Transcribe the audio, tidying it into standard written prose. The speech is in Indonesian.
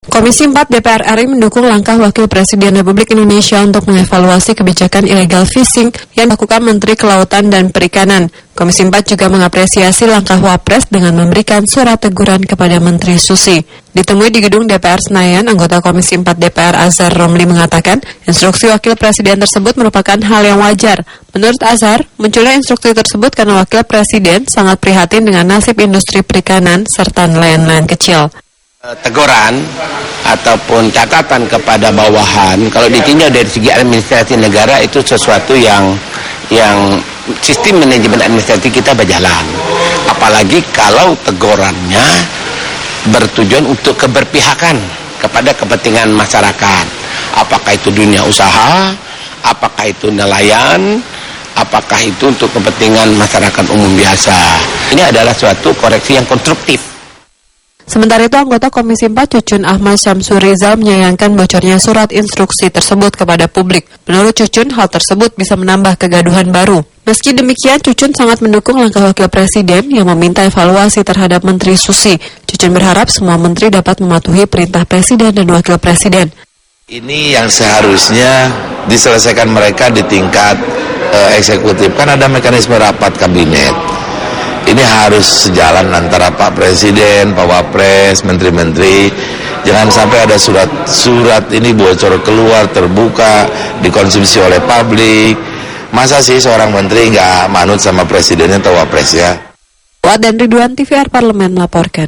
Komisi 4 DPR RI mendukung langkah Wakil Presiden Republik Indonesia untuk mengevaluasi kebijakan illegal fishing yang dilakukan Menteri Kelautan dan Perikanan. Komisi 4 juga mengapresiasi langkah Wapres dengan memberikan surat teguran kepada Menteri Susi. Ditemui di gedung DPR Senayan, anggota Komisi 4 DPR Azhar Romli mengatakan, instruksi Wakil Presiden tersebut merupakan hal yang wajar. Menurut Azhar, munculnya instruksi tersebut karena Wakil Presiden sangat prihatin dengan nasib industri perikanan serta nelayan-nelayan kecil. Teguran ataupun catatan kepada bawahan kalau ditinjau dari segi administrasi negara itu sesuatu yang sistem manajemen administrasi kita berjalan, apalagi kalau tegurannya bertujuan untuk keberpihakan kepada kepentingan masyarakat, apakah itu dunia usaha, apakah itu nelayan, apakah itu untuk kepentingan masyarakat umum biasa. Ini adalah suatu koreksi yang konstruktif. Sementara itu, anggota Komisi 4 Cucun Ahmad Syamsurizal menyayangkan bocornya surat instruksi tersebut kepada publik. Menurut Cucun, hal tersebut bisa menambah kegaduhan baru. Meski demikian, Cucun sangat mendukung langkah Wakil Presiden yang meminta evaluasi terhadap Menteri Susi. Cucun berharap semua menteri dapat mematuhi perintah Presiden dan Wakil Presiden. Ini yang seharusnya diselesaikan mereka di tingkat eksekutif. Kan ada mekanisme rapat kabinet. Ini harus sejalan antara Pak Presiden, Pak Wapres, Menteri-Menteri. Jangan sampai ada surat ini bocor keluar, terbuka, dikonsumsi oleh publik. Masa sih seorang menteri nggak manut sama Presidennya atau Wapresnya? Wad dan Ridwan, TVR Parlemen melaporkan.